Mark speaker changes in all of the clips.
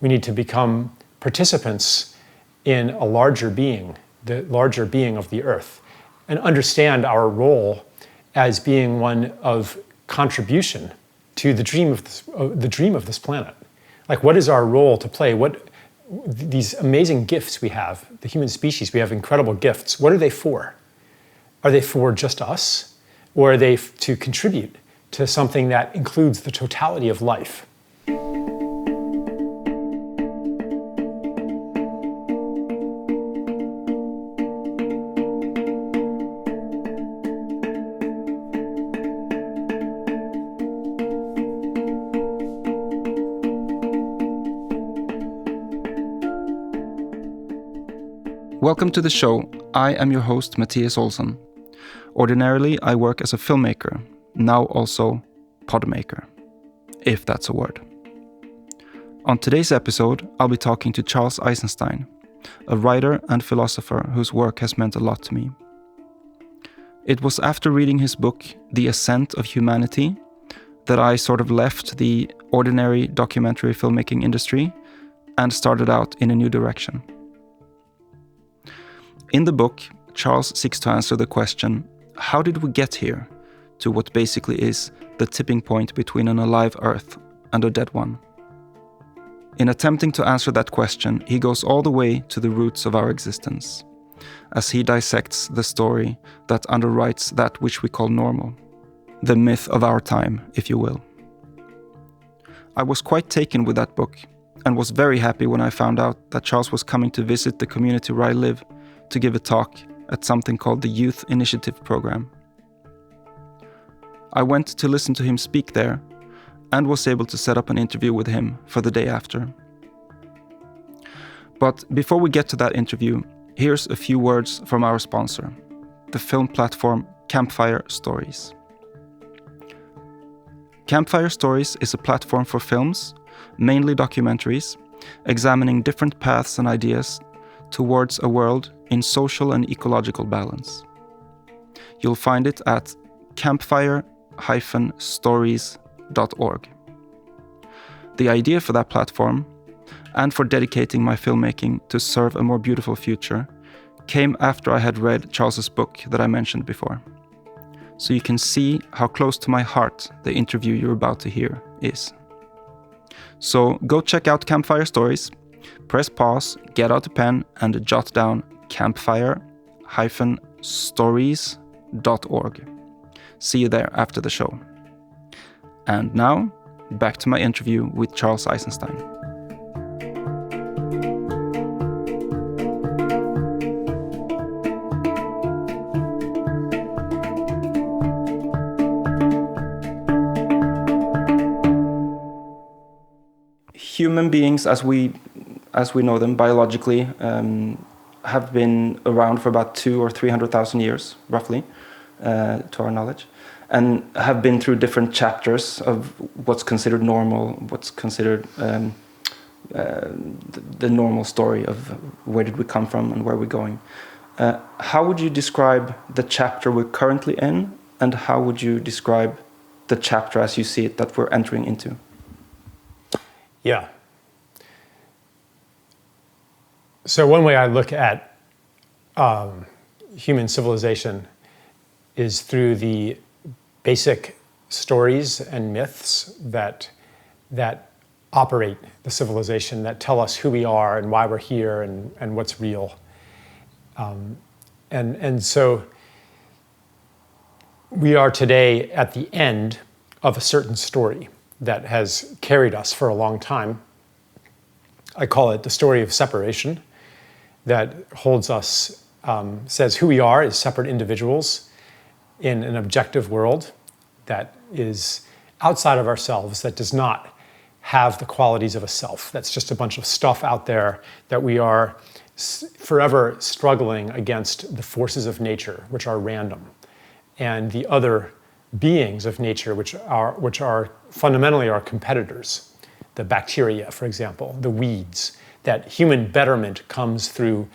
Speaker 1: We need to become participants in a larger being, the larger being of the earth, and understand our role as being one of contribution to the dream of this planet. Like, what is our role to play? These amazing gifts we have, the human species, we have incredible gifts. What are they for? Are they for just us? Or are they to contribute to something that includes the totality of life?
Speaker 2: Welcome to the show. I am your host, Matthias Olsson. Ordinarily, I work as a filmmaker, now also podmaker, if that's a word. On today's episode, I'll be talking to Charles Eisenstein, a writer and philosopher whose work has meant a lot to me. It was after reading his book, The Ascent of Humanity, that I sort of left the ordinary documentary filmmaking industry and started out in a new direction. In the book, Charles seeks to answer the question, how did we get here to what basically is the tipping point between an alive Earth and a dead one? In attempting to answer that question, he goes all the way to the roots of our existence, as he dissects the story that underwrites that which we call normal, the myth of our time, if you will. I was quite taken with that book, and was very happy when I found out that Charles was coming to visit the community where I live to give a talk at something called the Youth Initiative Program. I went to listen to him speak there and was able to set up an interview with him for the day after. But before we get to that interview, here's a few words from our sponsor, the film platform Campfire Stories. Campfire Stories is a platform for films, mainly documentaries, examining different paths and ideas towards a world in social and ecological balance. You'll find it at campfire-stories.org. The idea for that platform, and for dedicating my filmmaking to serve a more beautiful future, came after I had read Charles's book that I mentioned before. So you can see how close to my heart the interview you're about to hear is. So go check out Campfire Stories, press pause, get out a pen, and jot down campfire-stories.org. See you there after the show. And now, back to my interview with Charles Eisenstein. Human beings, as we know them biologically, have been around for about 200,000 or 300,000 years, roughly, to our knowledge, and have been through different chapters of what's considered normal, what's considered the normal story of where did we come from and where we're going. How would you describe the chapter we're currently in, and how would you describe the chapter as you see it that we're entering into?
Speaker 1: Yeah. So one way I look at human civilization is through the basic stories and myths that operate the civilization, that tell us who we are and why we're here and what's real. And so we are today at the end of a certain story that has carried us for a long time. I call it the story of separation, that holds us, says who we are as separate individuals in an objective world that is outside of ourselves, that does not have the qualities of a self. That's just a bunch of stuff out there that we are forever struggling against the forces of nature, which are random, and the other beings of nature, which are fundamentally our competitors. The bacteria, for example, the weeds, that human betterment comes through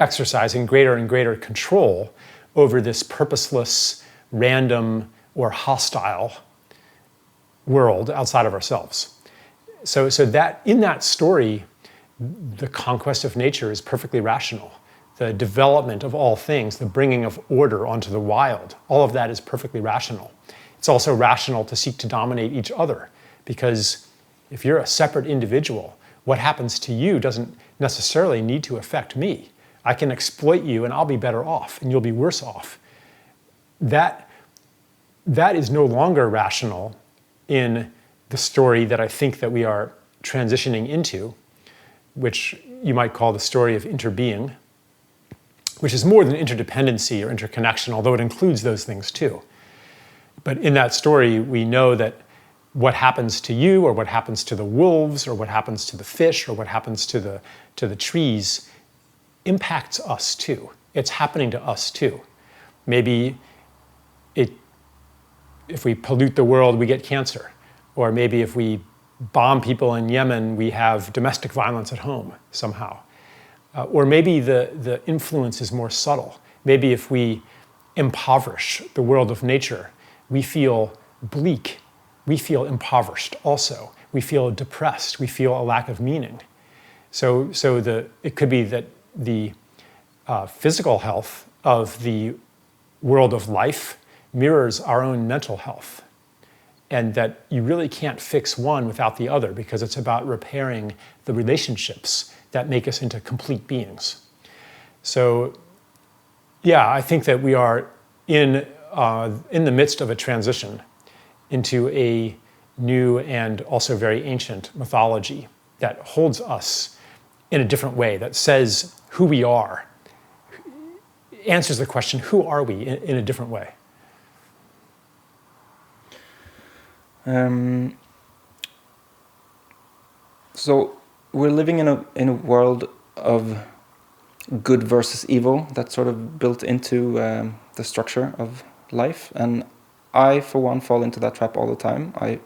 Speaker 1: exercising greater and greater control over this purposeless, random, or hostile world outside of ourselves. So that in that story, the conquest of nature is perfectly rational. The development of all things, the bringing of order onto the wild, all of that is perfectly rational. It's also rational to seek to dominate each other, because if you're a separate individual, what happens to you doesn't necessarily need to affect me. I can exploit you and I'll be better off and you'll be worse off. That is no longer rational in the story that I think that we are transitioning into, which you might call the story of interbeing, which is more than interdependency or interconnection, although it includes those things too. But in that story, we know that what happens to you, or what happens to the wolves, or what happens to the fish, or what happens to the trees impacts us too. It's happening to us too. Maybe if we pollute the world, we get cancer. Or maybe if we bomb people in Yemen, we have domestic violence at home somehow. Or maybe the influence is more subtle. Maybe if we impoverish the world of nature, we feel bleak, we feel impoverished also. We feel depressed, we feel a lack of meaning. So it could be that the physical health of the world of life mirrors our own mental health, and that you really can't fix one without the other, because it's about repairing the relationships that make us into complete beings. So yeah, I think that we are in the midst of a transition into a new and also very ancient mythology that holds us in a different way, that says who we are, answers the question, who are we, in a different way.
Speaker 2: So we're living in a world of good versus evil that's sort of built into the structure of life, and I, for one, fall into that trap all the time. I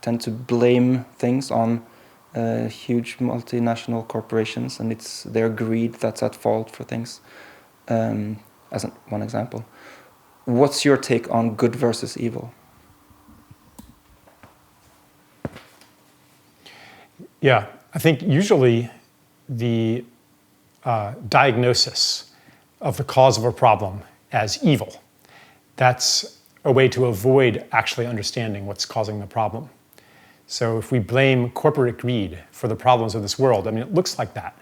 Speaker 2: tend to blame things on huge multinational corporations, and it's their greed that's at fault for things, as one example. What's your take on good versus evil?
Speaker 1: Yeah, I think usually the diagnosis of the cause of a problem as evil, that's a way to avoid actually understanding what's causing the problem. So if we blame corporate greed for the problems of this world, I mean, it looks like that.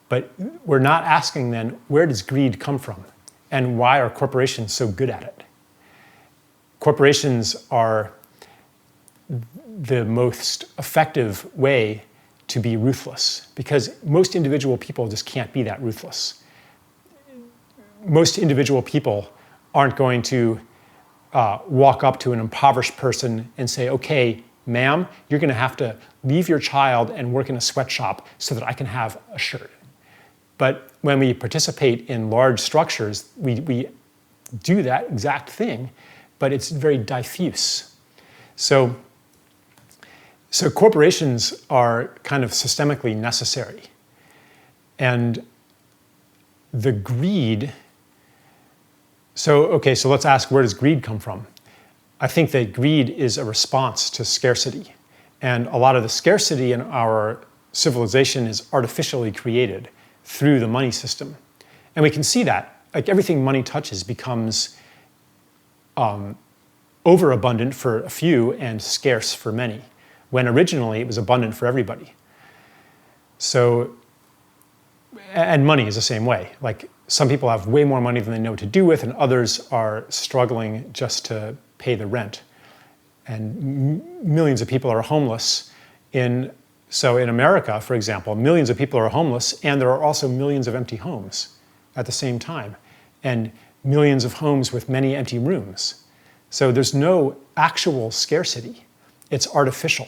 Speaker 1: But we're not asking then, where does greed come from? And why are corporations so good at it? Corporations are the most effective way to be ruthless, because most individual people just can't be that ruthless. Most individual people aren't going to walk up to an impoverished person and say, okay, ma'am, you're going to have to leave your child and work in a sweatshop so that I can have a shirt. But when we participate in large structures, we do that exact thing, but it's very diffuse. So corporations are kind of systemically necessary. And the greed, so let's ask, where does greed come from? I think that greed is a response to scarcity. And a lot of the scarcity in our civilization is artificially created through the money system. And we can see that, like everything money touches becomes overabundant for a few and scarce for many, when originally it was abundant for everybody. So, and money is the same way. Like some people have way more money than they know what to do with, and others are struggling just to pay the rent. And millions of people are homeless. So in America, for example, millions of people are homeless, and there are also millions of empty homes at the same time, and millions of homes with many empty rooms. So there's no actual scarcity. It's artificial.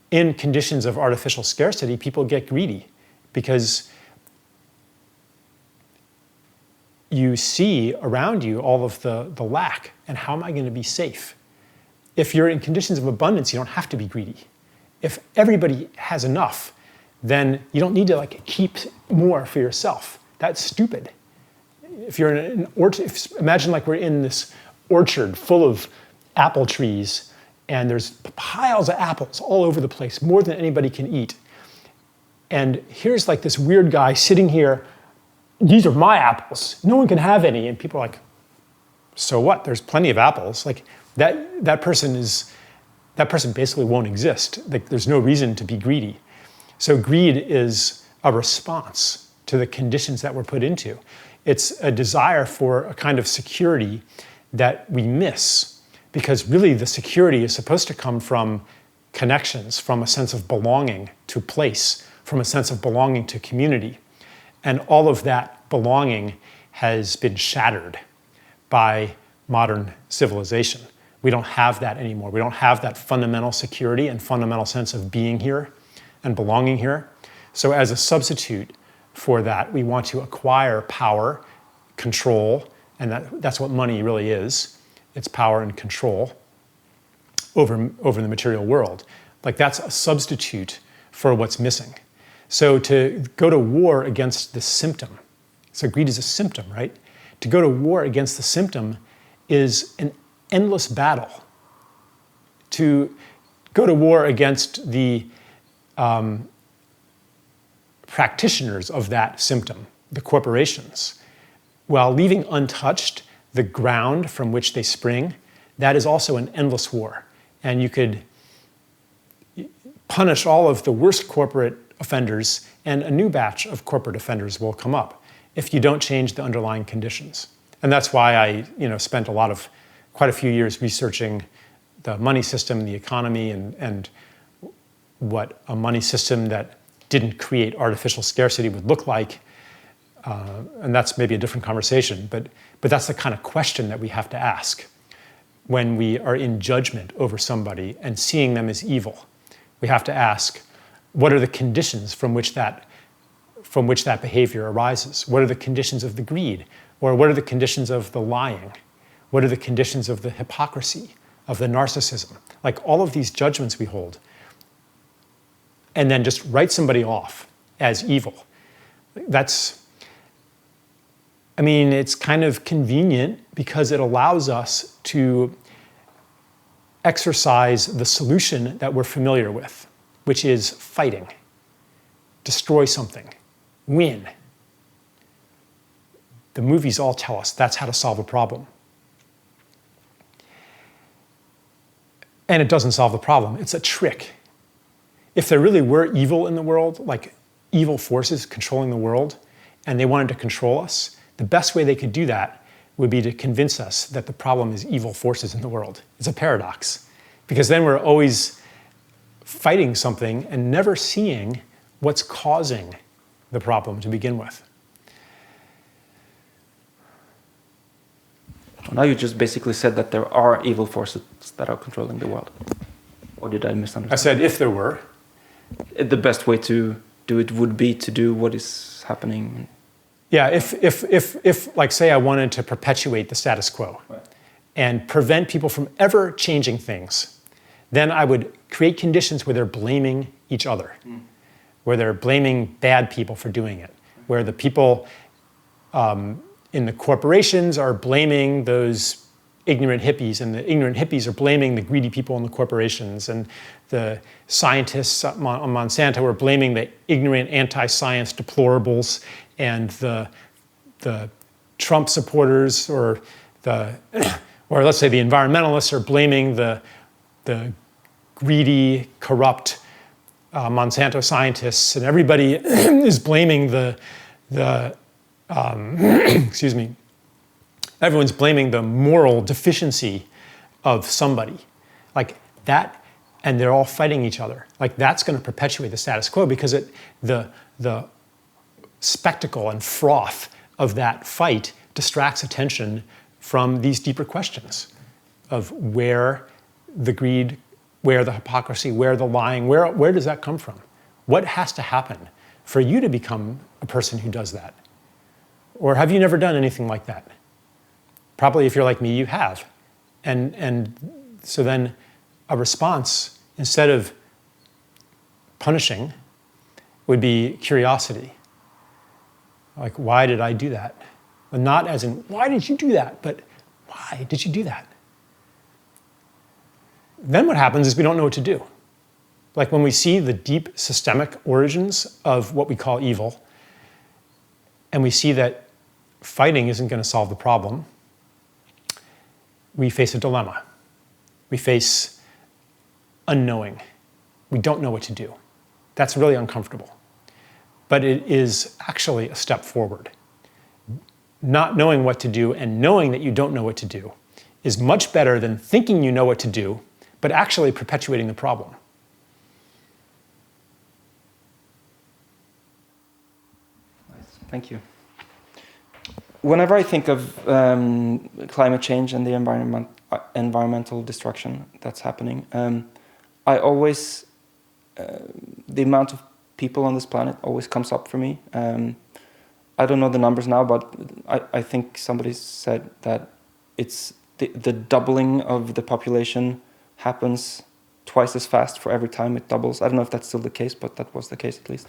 Speaker 1: In conditions of artificial scarcity, people get greedy because you see around you all of the lack, and how am I going to be safe? If you're in conditions of abundance, you don't have to be greedy. If everybody has enough, then you don't need to keep more for yourself. That's stupid. If you're in an orchard, imagine we're in this orchard full of apple trees, and there's piles of apples all over the place, more than anybody can eat. And here's like this weird guy sitting here, these are my apples, no one can have any. And people are like, so what? There's plenty of apples. Like that person basically won't exist. Like there's no reason to be greedy. So greed is a response to the conditions that we're put into. It's a desire for a kind of security that we miss, because really the security is supposed to come from connections, from a sense of belonging to place, from a sense of belonging to community. And all of that belonging has been shattered by modern civilization. We don't have that anymore. We don't have that fundamental security and fundamental sense of being here and belonging here. So as a substitute for that, we want to acquire power, control, and that's what money really is. It's power and control over the material world. Like that's a substitute for what's missing. So to go to war against the symptom, so greed is a symptom, right? To go to war against the symptom is an endless battle. To go to war against the practitioners of that symptom, the corporations, while leaving untouched the ground from which they spring, that is also an endless war. And you could punish all of the worst corporate offenders, and a new batch of corporate offenders will come up if you don't change the underlying conditions. And that's why I spent quite a few years researching the money system, the economy, and what a money system that didn't create artificial scarcity would look like. And that's maybe a different conversation, but that's the kind of question that we have to ask when we are in judgment over somebody and seeing them as evil. We have to ask, what are the conditions from which that behavior arises? What are the conditions of the greed? Or what are the conditions of the lying? What are the conditions of the hypocrisy, of the narcissism? Like all of these judgments we hold, and then just write somebody off as evil. It's kind of convenient because it allows us to exercise the solution that we're familiar with, which is fighting, destroy something, win. The movies all tell us that's how to solve a problem. And it doesn't solve the problem, it's a trick. If there really were evil in the world, like evil forces controlling the world, and they wanted to control us, the best way they could do that would be to convince us that the problem is evil forces in the world. It's a paradox, because then we're always fighting something and never seeing what's causing the problem to begin with.
Speaker 2: Now you just basically said that there are evil forces that are controlling the world. Or did I misunderstand?
Speaker 1: I said if there were.
Speaker 2: The best way to do it would be to do what is happening.
Speaker 1: Yeah, if like say I wanted to perpetuate the status quo, right, and prevent people from ever changing things, then I would create conditions where they're blaming each other, where they're blaming bad people for doing it, where the people in the corporations are blaming those ignorant hippies, and the ignorant hippies are blaming the greedy people in the corporations, and the scientists on Monsanto are blaming the ignorant anti-science deplorables, and the Trump supporters or let's say the environmentalists are blaming the greedy, corrupt Monsanto scientists, and everybody is blaming excuse me, everyone's blaming the moral deficiency of somebody. Like that, and they're all fighting each other. Like that's going to perpetuate the status quo, because the spectacle and froth of that fight distracts attention from these deeper questions of where the greed, where the hypocrisy, where the lying, where does that come from? What has to happen for you to become a person who does that? Or have you never done anything like that? Probably if you're like me, you have. And so then a response, instead of punishing, would be curiosity. Like, why did I do that? But not as in, why did you do that? But why did you do that? then what happens is we don't know what to do. Like when we see the deep systemic origins of what we call evil, and we see that fighting isn't going to solve the problem, we face a dilemma. We face unknowing. We don't know what to do. That's really uncomfortable. But it is actually a step forward. Not knowing what to do and knowing that you don't know what to do is much better than thinking you know what to do, but actually perpetuating the problem.
Speaker 2: Thank you. Whenever I think of climate change and the environmental destruction that's happening, I always, the amount of people on this planet always comes up for me. I don't know the numbers now, but I think somebody said that it's the doubling of the population happens twice as fast for every time it doubles. I don't know if that's still the case, but that was the case at least.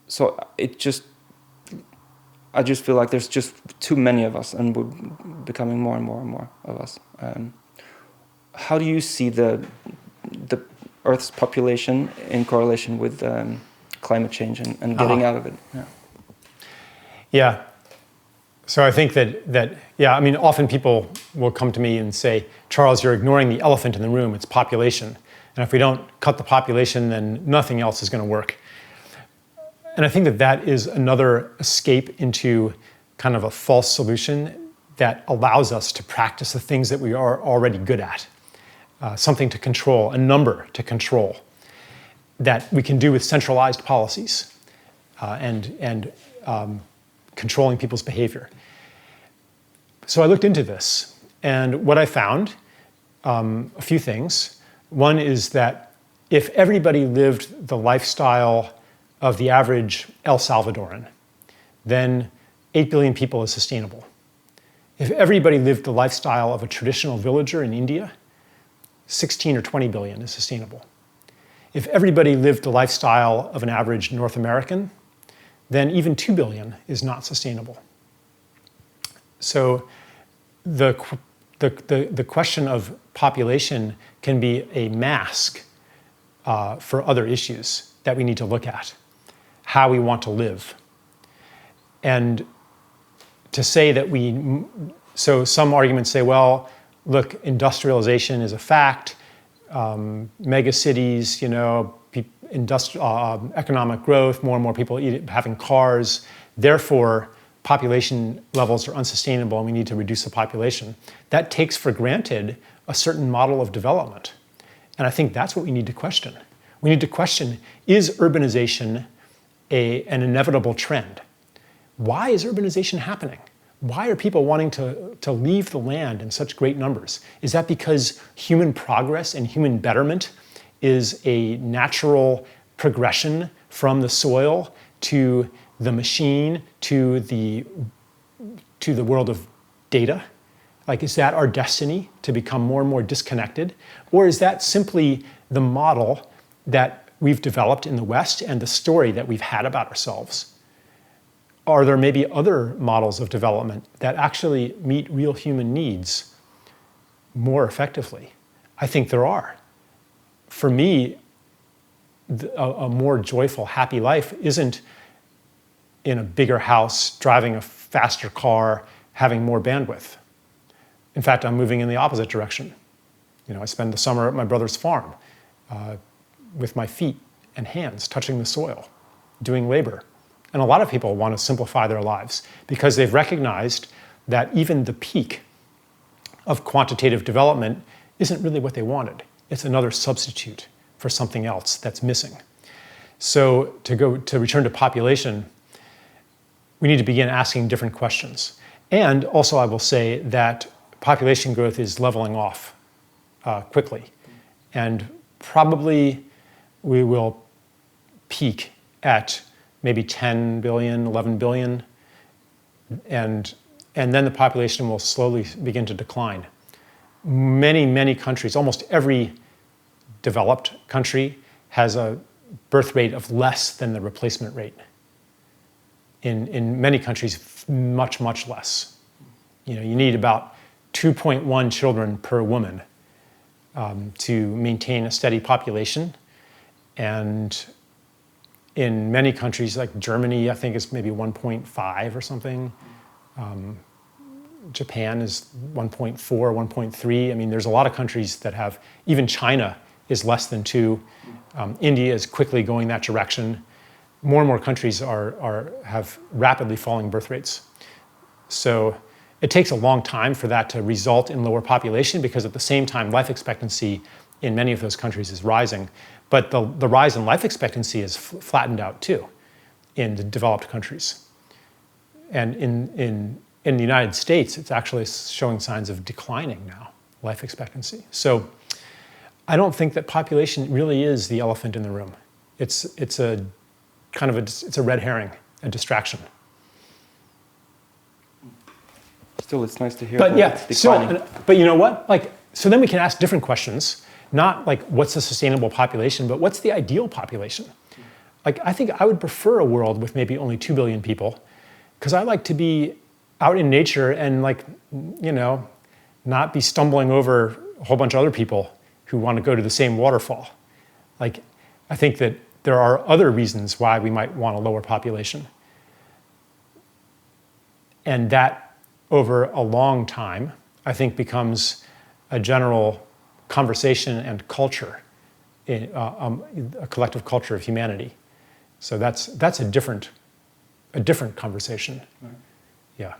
Speaker 2: So I just feel like there's just too many of us, and we're becoming more and more and more of us. How do you see the Earth's population in correlation with climate change and getting out of it?
Speaker 1: Yeah. So I think that I mean, often people will come to me and say, Charles, you're ignoring the elephant in the room, it's population. And if we don't cut the population, then nothing else is going to work. And I think that is another escape into kind of a false solution that allows us to practice the things that we are already good at. Something to control, a number to control, that we can do with centralized policies and controlling people's behavior. So I looked into this, and what I found, a few things. One is that if everybody lived the lifestyle of the average El Salvadoran, then 8 billion people is sustainable. If everybody lived the lifestyle of a traditional villager in India, 16 or 20 billion is sustainable. If everybody lived the lifestyle of an average North American, then even 2 billion is not sustainable. So the question of population can be a mask for other issues that we need to look at. How we want to live. And to say that so some arguments say, well, look, industrialization is a fact, mega cities, economic growth, more and more people having cars, therefore population levels are unsustainable and we need to reduce the population. That takes for granted a certain model of development. And I think that's what we need to question. We need to question, is urbanization an inevitable trend? Why is urbanization happening? Why are people wanting to leave the land in such great numbers? Is that because human progress and human betterment is a natural progression from the soil to the machine to the world of data? Like, is that our destiny, to become more and more disconnected? Or is that simply the model that we've developed in the West and the story that we've had about ourselves? Are there maybe other models of development that actually meet real human needs more effectively? I think there are. For me, a more joyful, happy life isn't in a bigger house, driving a faster car, having more bandwidth. In fact, I'm moving in the opposite direction. I spend the summer at my brother's farm with my feet and hands touching the soil, doing labor. And a lot of people want to simplify their lives because they've recognized that even the peak of quantitative development isn't really what they wanted. It's another substitute for something else that's missing. So to return to population, we need to begin asking different questions. And also I will say that population growth is leveling off quickly. And probably we will peak at maybe 10 billion, 11 billion, and then the population will slowly begin to decline. Many countries, almost every developed country has a birth rate of less than the replacement rate. In many countries, much less. You need about 2.1 children per woman to maintain a steady population. And in many countries, like Germany, I think it's maybe 1.5 or something. Japan is 1.4, 1.3. I mean, there's a lot of countries that have, even China is less than 2. India is quickly going that direction. More and more countries have rapidly falling birth rates. So it takes a long time for that to result in lower population, because at the same time, life expectancy in many of those countries is rising. But the rise in life expectancy is flattened out too in the developed countries. And in the United States, it's actually showing signs of declining now, life expectancy. So I don't think that population really is the elephant in the room. It's a kind of it's a red herring, a distraction.
Speaker 2: Still, it's nice to hear.
Speaker 1: But yeah,
Speaker 2: it's declining.
Speaker 1: but you know what? Like, so then we can ask different questions. Not like what's a sustainable population, but what's the ideal population? Like, I think I would prefer a world with maybe only 2 billion people, because I like to be out in nature and, like, you know, not be stumbling over a whole bunch of other people who want to go to the same waterfall. Like, I think that there are other reasons why we might want a lower population. And that, over a long time, I think becomes a general conversation and culture, a collective culture of humanity. So that's a different conversation. Right. Yeah.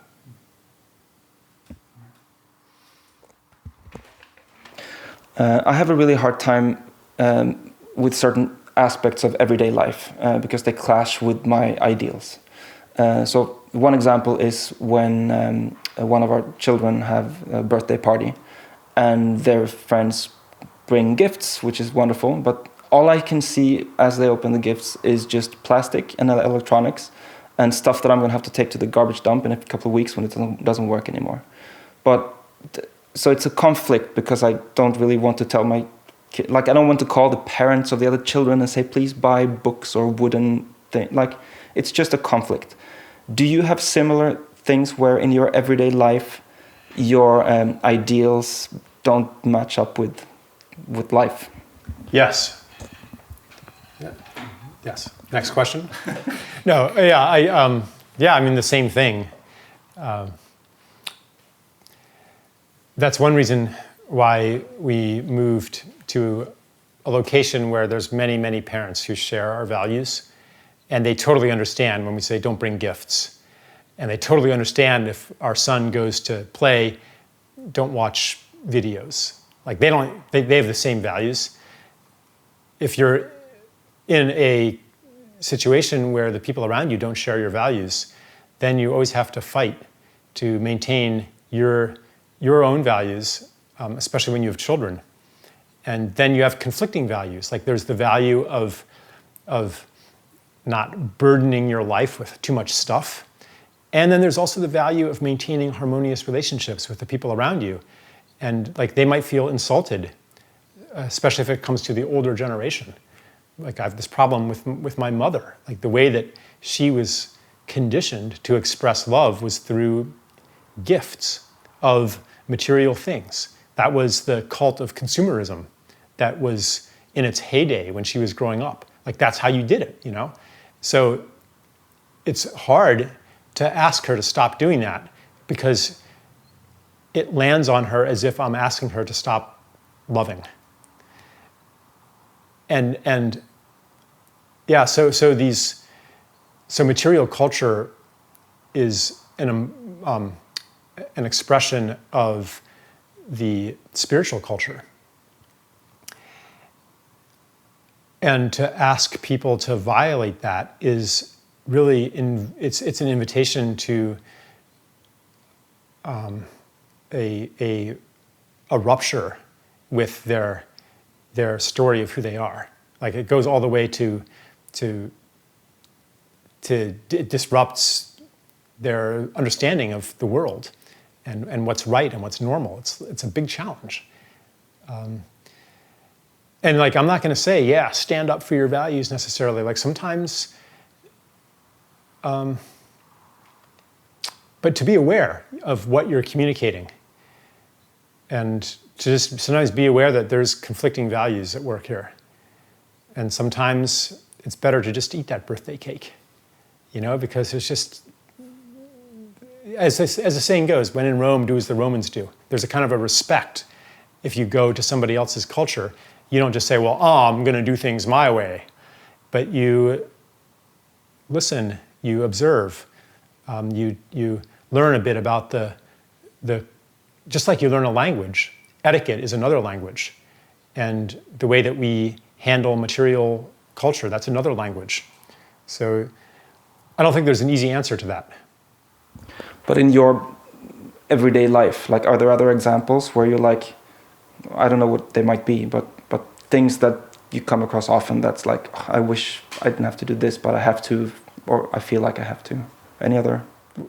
Speaker 2: I have a really hard time with certain aspects of everyday life because they clash with my ideals. So one example is when one of our children have a birthday party and their friends bring gifts, which is wonderful, but all I can see as they open the gifts is just plastic and electronics and stuff that I'm going to have to take to the garbage dump in a couple of weeks when it doesn't work anymore. So it's a conflict because I don't really want to tell my kid, like I don't want to call the parents of the other children and say, please buy books or wooden things. Like, it's just a conflict. Do you have similar things where in your everyday life your ideals don't match up with life?
Speaker 1: Yes. Yeah. Yes. Next question. No. Yeah. I mean the same thing. That's one reason why we moved to a location where there's many, many parents who share our values, and they totally understand when we say don't bring gifts, and they totally understand if our son goes to play, don't watch videos. Like they have the same values. If you're in a situation where the people around you don't share your values, then you always have to fight to maintain your own values, especially when you have children. And then you have conflicting values. Like there's the value of not burdening your life with too much stuff. And then there's also the value of maintaining harmonious relationships with the people around you. And like they might feel insulted, especially if it comes to the older generation. Like I have this problem with my mother. Like the way that she was conditioned to express love was through gifts of material things. That was the cult of consumerism that was in its heyday when she was growing up. Like that's how you did it, you know? So it's hard to ask her to stop doing that because it lands on her as if I'm asking her to stop loving. And yeah, so material culture is an expression of the spiritual culture. And to ask people to violate that is really, it's an invitation to a rupture with their story of who they are. Like it goes all the way to it disrupts their understanding of the world and what's right and what's normal. It's a big challenge. And like, I'm not going to say, yeah, stand up for your values necessarily. Like sometimes, but to be aware of what you're communicating and to just sometimes be aware that there's conflicting values at work here. And sometimes it's better to just eat that birthday cake, because it's just, as the saying goes, when in Rome, do as the Romans do. There's a kind of a respect. If you go to somebody else's culture, you don't just say, well, I'm going to do things my way. But you listen, you observe, you learn a bit about the just like you learn a language, etiquette is another language. And the way that we handle material culture, that's another language. So I don't think there's an easy answer to that.
Speaker 2: But in your everyday life, like, are there other examples where you're like, I don't know what they might be, but things that you come across often that's like, I wish I didn't have to do this, but I have to, or I feel like I have to. Any other?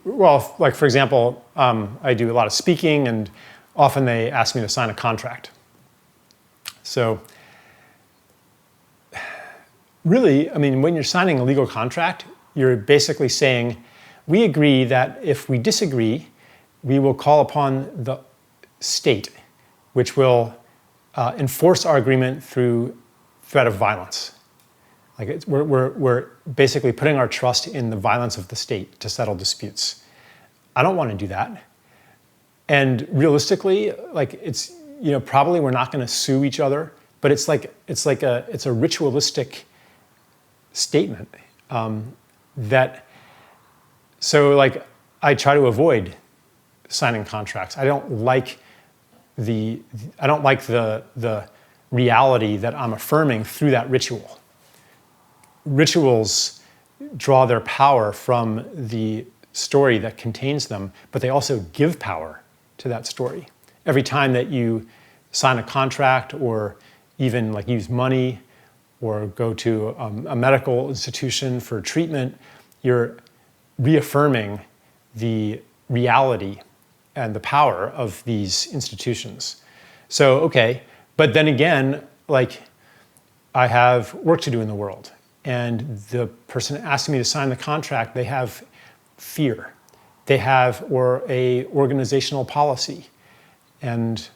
Speaker 1: Well, like for example, I do a lot of speaking, and often they ask me to sign a contract. So really, when you're signing a legal contract, you're basically saying, we agree that if we disagree, we will call upon the state, which will enforce our agreement through threat of violence. Like we're basically putting our trust in the violence of the state to settle disputes. I don't want to do that. And realistically, like it's probably we're not going to sue each other, but it's a ritualistic statement so like I try to avoid signing contracts. I don't like the reality that I'm affirming through that ritual. Rituals draw their power from the story that contains them, but they also give power to that story. Every time that you sign a contract or even like use money or go to a medical institution for treatment, you're reaffirming the reality and the power of these institutions. So, okay, but then again, like I have work to do in the world, and the person asking me to sign the contract, they have fear. They have a organizational policy. And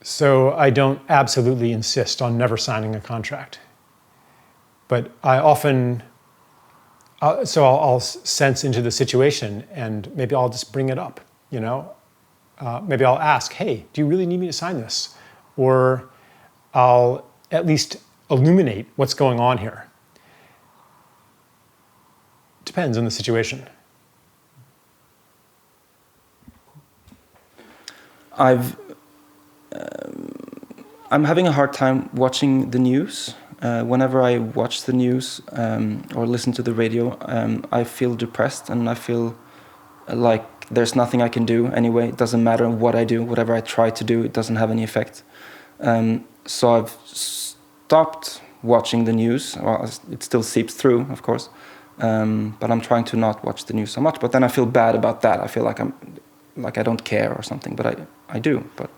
Speaker 1: so I don't absolutely insist on never signing a contract. But I often, I'll sense into the situation, and maybe I'll just bring it up, maybe I'll ask, hey, do you really need me to sign this? Or I'll at least illuminate what's going on here. Depends on the situation.
Speaker 2: I'm having a hard time watching the news. Whenever I watch the news or listen to the radio, I feel depressed, and I feel like there's nothing I can do anyway. It doesn't matter what I do, whatever I try to do, it doesn't have any effect. So I've stopped watching the news. Well, it still seeps through, of course, but I'm trying to not watch the news so much. But then I feel bad about that. I feel like I don't care or something, but I do. But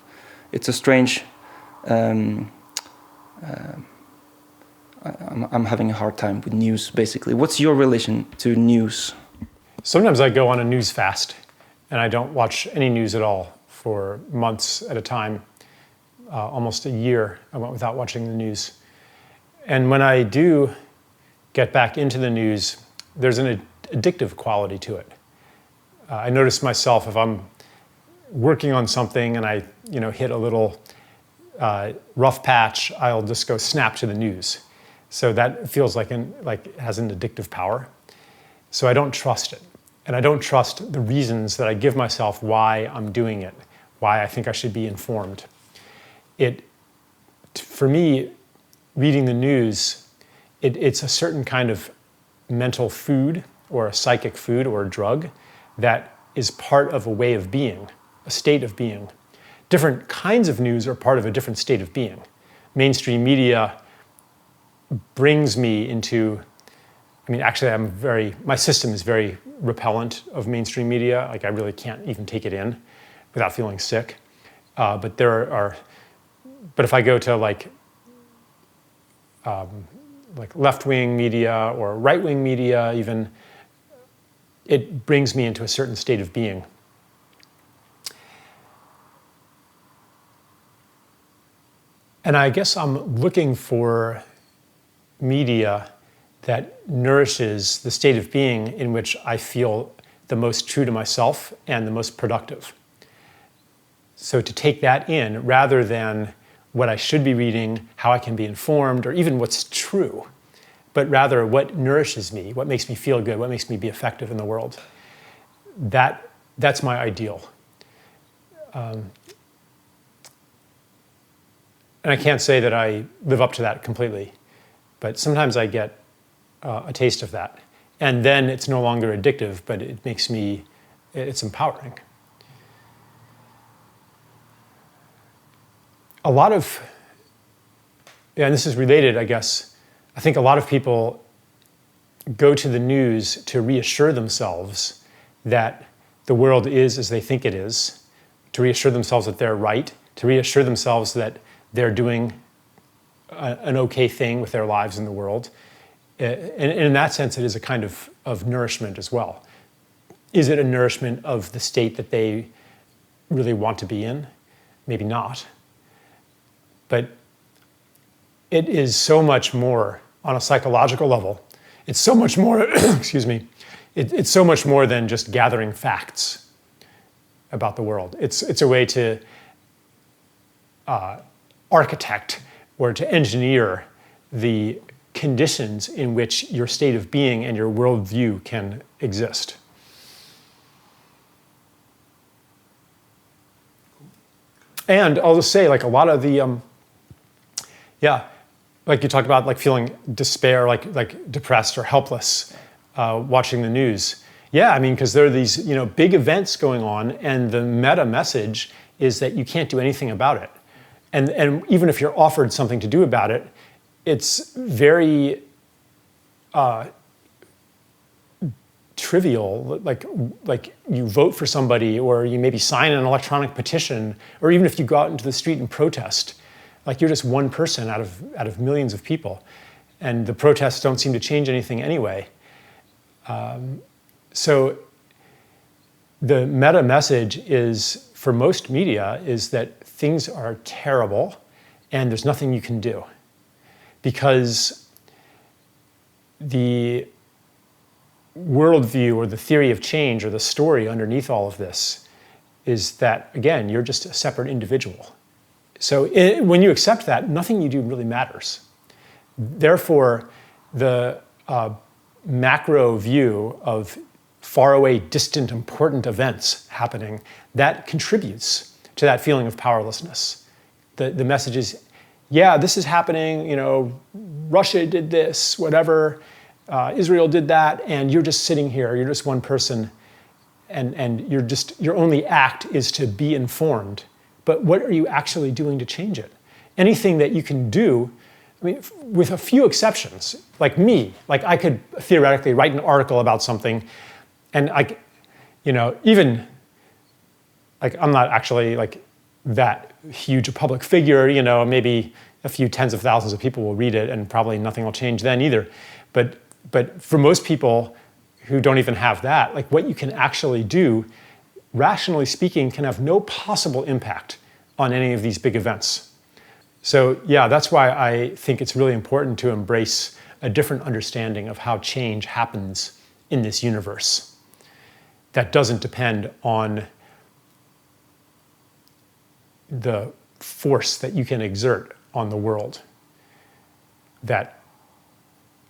Speaker 2: it's a strange. I'm having a hard time with news, basically. What's your relation to news?
Speaker 1: Sometimes I go on a news fast, and I don't watch any news at all for months at a time. Almost a year I went without watching the news. And when I do get back into the news, there's an addictive quality to it. I notice myself if I'm working on something and I hit a little rough patch, I'll just go snap to the news. So that feels like it has an addictive power. So I don't trust it. And I don't trust the reasons that I give myself why I'm doing it, why I think I should be informed. For me, reading the news, it's a certain kind of mental food or a psychic food or a drug that is part of a way of being, a state of being. Different kinds of news are part of a different state of being. Mainstream media brings me into, actually my system is very repellent of mainstream media. Like I really can't even take it in without feeling sick. But if I go to like left-wing media or right-wing media even, it brings me into a certain state of being. And I guess I'm looking for media that nourishes the state of being in which I feel the most true to myself and the most productive. So to take that in rather than what I should be reading, how I can be informed, or even what's true, but rather what nourishes me, what makes me feel good, what makes me be effective in the world. That's my ideal. And I can't say that I live up to that completely, but sometimes I get a taste of that. And then it's no longer addictive, but it's empowering. And this is related, I guess, I think a lot of people go to the news to reassure themselves that the world is as they think it is, to reassure themselves that they're right, to reassure themselves that they're doing an okay thing with their lives in the world. And in that sense, it is a kind of nourishment as well. Is it a nourishment of the state that they really want to be in? Maybe not. But it is so much more on a psychological level. It's so much more, excuse me, it's so much more than just gathering facts about the world. It's a way to architect or to engineer the conditions in which your state of being and your worldview can exist. And I'll just say, like a lot of the, like you talked about, like feeling despair, like depressed or helpless, watching the news. Yeah, I mean, because there are these, big events going on, and the meta message is that you can't do anything about it. And even if you're offered something to do about it, it's very trivial. Like you vote for somebody, or you maybe sign an electronic petition, or even if you go out into the street and protest, like you're just one person out of millions of people, and the protests don't seem to change anything anyway. So the meta message is, for most media, is that things are terrible and there's nothing you can do. Because the worldview or the theory of change or the story underneath all of this is that, again, you're just a separate individual. So when you accept that, nothing you do really matters. Therefore, the macro view of faraway, distant, important events happening, that contributes to that feeling of powerlessness. The message is, yeah, this is happening, Russia did this, whatever, Israel did that, and you're just sitting here, you're just one person, and your only act is to be informed. But what are you actually doing to change it? Anything that you can do, I mean, with a few exceptions, like me, like I could theoretically write an article about something, and even, like I'm not actually like that huge a public figure, maybe a few tens of thousands of people will read it and probably nothing will change then either. But for most people who don't even have that, like what you can actually do, rationally speaking, can have no possible impact on any of these big events. So yeah, that's why I think it's really important to embrace a different understanding of how change happens in this universe that doesn't depend on the force that you can exert on the world, that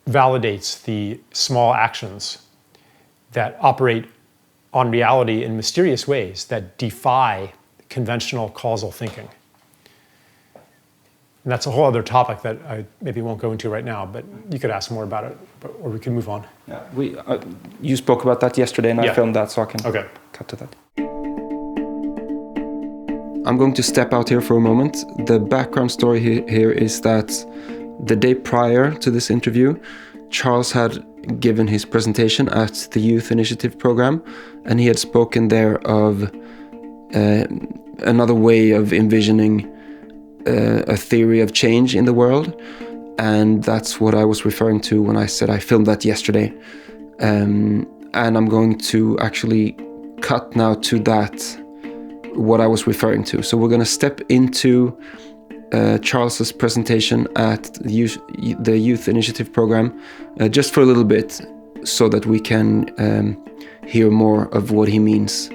Speaker 1: validates the small actions that operate on reality in mysterious ways that defy conventional causal thinking. And that's a whole other topic that I maybe won't go into right now, but you could ask more about it, or we can move on.
Speaker 2: Yeah, you spoke about that yesterday, and I filmed that, so I can cut to that. I'm going to step out here for a moment. The background story here is that the day prior to this interview, Charles had given his presentation at the Youth Initiative program, and he had spoken there of another way of envisioning a theory of change in the world, and that's what I was referring to when I said I filmed that yesterday. and I'm going to actually cut now to that, what I was referring to. So we're going to step into Charles's presentation at the Youth Initiative program just for a little bit, so that we can hear more of what he means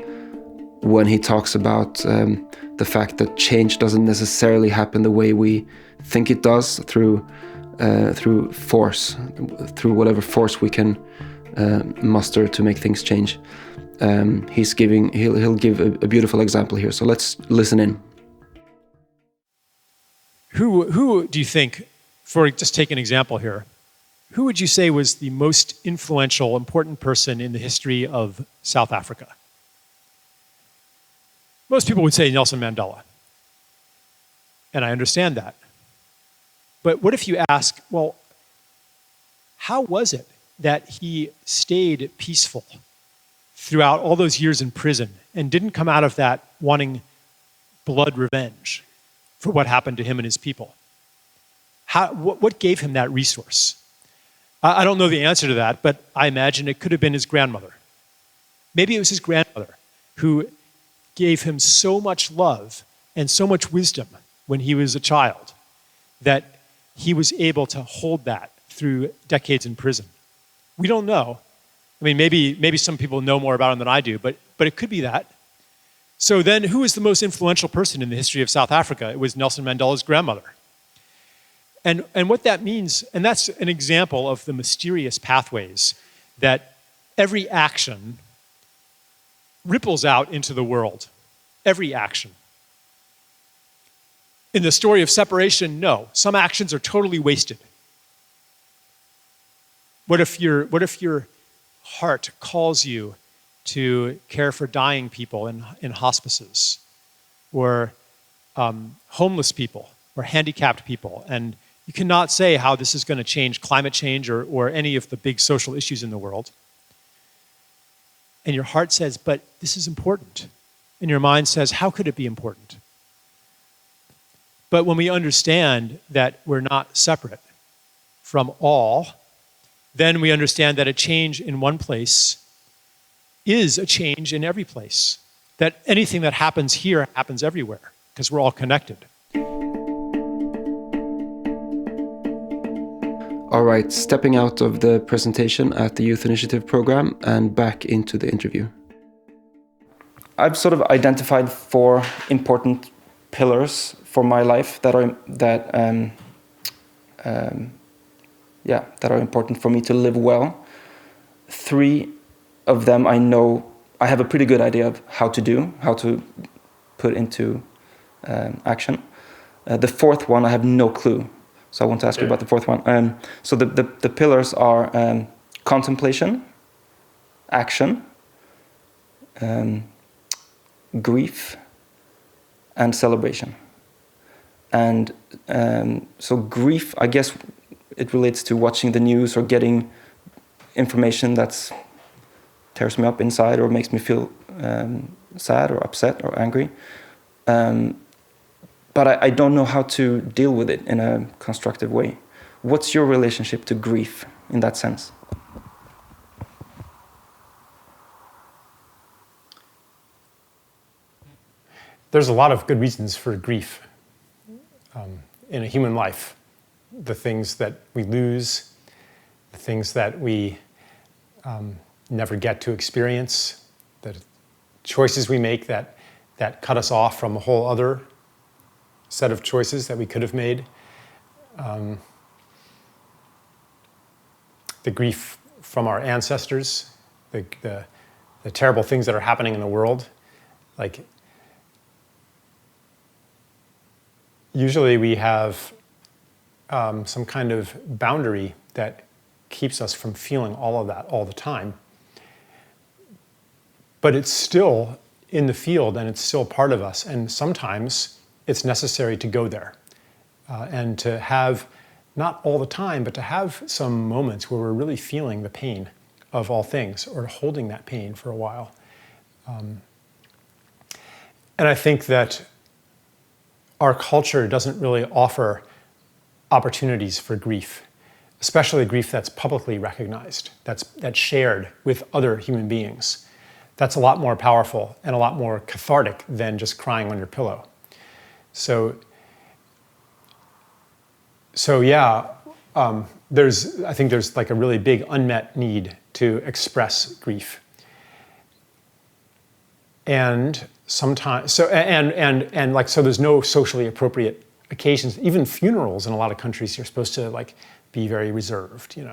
Speaker 2: when he talks about the fact that change doesn't necessarily happen the way we think it does, through force, through whatever force we can muster to make things change. He'll give a beautiful example here. So let's listen in.
Speaker 1: Who do you think, for just take an example here, who would you say was the most influential, important person in the history of South Africa? Most people would say Nelson Mandela. And I understand that. But what if you ask, well, how was it that he stayed peaceful throughout all those years in prison and didn't come out of that wanting blood revenge for what happened to him and his people? What gave him that resource? I don't know the answer to that, but I imagine it could have been his grandmother. Maybe it was his grandmother who gave him so much love and so much wisdom when he was a child that he was able to hold that through decades in prison. We don't know. I mean, maybe some people know more about him than I do, but it could be that. So then, who is the most influential person in the history of South Africa? It was Nelson Mandela's grandmother. And what that means, and that's an example of the mysterious pathways that every action ripples out into the world. Every action. In the story of separation, no. Some actions are totally wasted. What if your heart calls you to care for dying people in hospices, or homeless people, or handicapped people, and you cannot say how this is going to change climate change or any of the big social issues in the world. And your heart says, but this is important. And your mind says, how could it be important? But when we understand that we're not separate from all, then we understand that a change in one place is a change in every place. That anything that happens here happens everywhere, because we're all connected.
Speaker 2: All right, stepping out of the presentation at the Youth Initiative program and back into the interview. I've sort of identified 4 important pillars for my life that are important for me to live well. 3 of them I know I have a pretty good idea of how to put into action. The 4th one I have no clue. So I want to ask you about the 4th one. So the pillars are contemplation, action, grief, and celebration. And so grief, I guess it relates to watching the news or getting information that tears me up inside or makes me feel sad or upset or angry. But I don't know how to deal with it in a constructive way. What's your relationship to grief in that sense?
Speaker 1: There's a lot of good reasons for grief in a human life. The things that we lose, the things that we never get to experience, the choices we make that cut us off from a whole other set of choices that we could have made. The grief from our ancestors, the terrible things that are happening in the world. Like, usually we have some kind of boundary that keeps us from feeling all of that all the time. But it's still in the field and it's still part of us. And sometimes it's necessary to go there and to have, not all the time, but to have some moments where we're really feeling the pain of all things, or holding that pain for a while. And I think that our culture doesn't really offer opportunities for grief. especially grief that's publicly recognized, that's shared with other human beings. That's a lot more powerful and a lot more cathartic than just crying on your pillow. So yeah, I think there's like a really big unmet need to express grief. And sometimes, so there's no socially appropriate occasions. Even funerals in a lot of countries, you're supposed to like be very reserved, and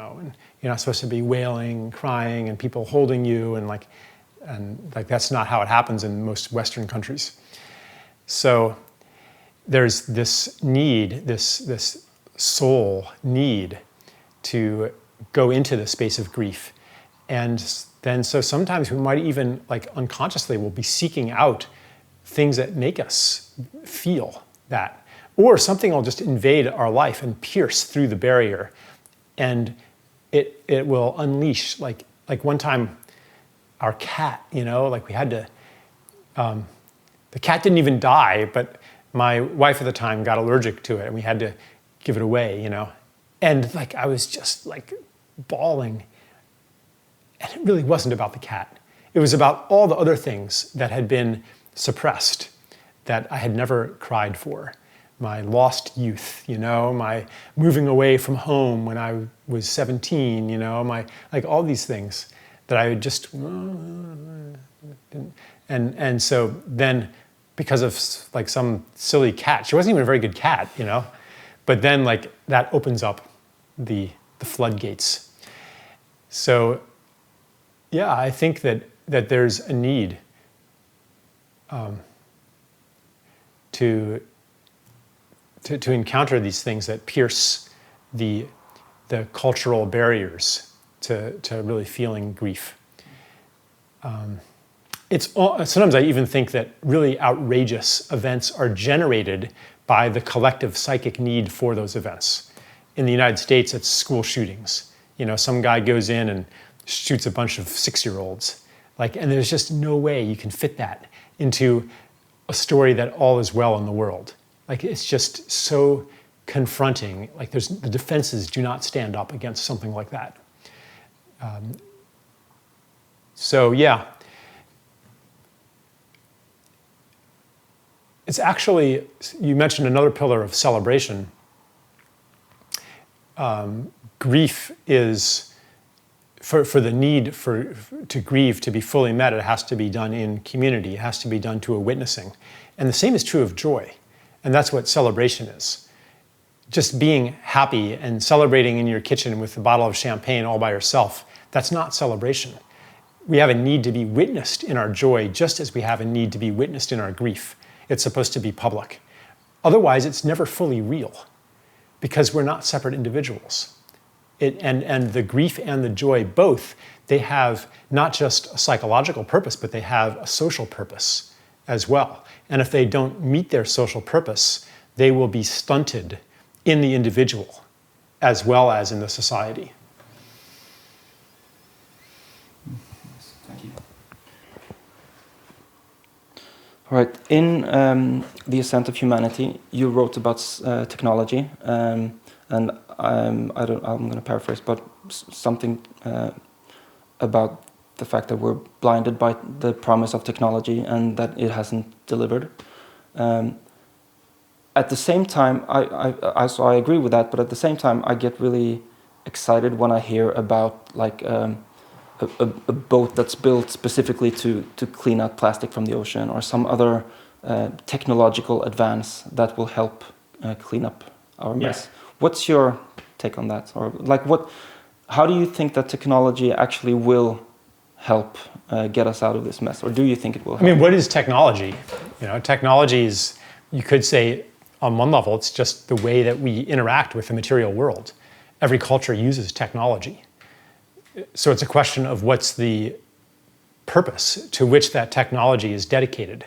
Speaker 1: you're not supposed to be wailing, crying, and people holding you, and that's not how it happens in most Western countries. So there's this need, this soul need to go into the space of grief. And then so sometimes we might even like unconsciously will be seeking out things that make us feel that. Or something will just invade our life and pierce through the barrier. And it will unleash, like one time our cat, like we had to, the cat didn't even die, but my wife at the time got allergic to it and we had to give it away, And like I was just like bawling. And it really wasn't about the cat. It was about all the other things that had been suppressed that I had never cried for. My lost youth, my moving away from home when I was 17, my like all these things that I just and so then because of like some silly cat, she wasn't even a very good cat, but then like that opens up the floodgates. So yeah, I think that there's a need to encounter these things that pierce the cultural barriers to really feeling grief. Sometimes I even think that really outrageous events are generated by the collective psychic need for those events. In the United States, it's school shootings. Some guy goes in and shoots a bunch of 6-year-olds. And there's just no way you can fit that into a story that all is well in the world. It's just so confronting. The defenses do not stand up against something like that. So yeah. It's actually, you mentioned another pillar of celebration. Grief is, for the need to grieve to be fully met, it has to be done in community. It has to be done to a witnessing. And the same is true of joy. And that's what celebration is. Just being happy and celebrating in your kitchen with a bottle of champagne all by yourself, that's not celebration. We have a need to be witnessed in our joy just as we have a need to be witnessed in our grief. It's supposed to be public. Otherwise, it's never fully real because we're not separate individuals. And the grief and the joy, both, they have not just a psychological purpose, but they have a social purpose as well. And if they don't meet their social purpose, they will be stunted in the individual as well as in the society.
Speaker 2: Thank you. All right. In The Ascent of Humanity, you wrote about technology, and I'm going to paraphrase, but something about the fact that we're blinded by the promise of technology and that it hasn't delivered. At the same time, so I agree with that, but at the same time, I get really excited when I hear about a boat that's built specifically to clean out plastic from the ocean, or some other technological advance that will help clean up our mess. Yeah. What's your take on that? Or how do you think that technology actually will help get us out of this mess? Or do you think it will help?
Speaker 1: I mean, what is technology? Technology is, you could say, on one level, it's just the way that we interact with the material world. Every culture uses technology. So it's a question of what's the purpose to which that technology is dedicated.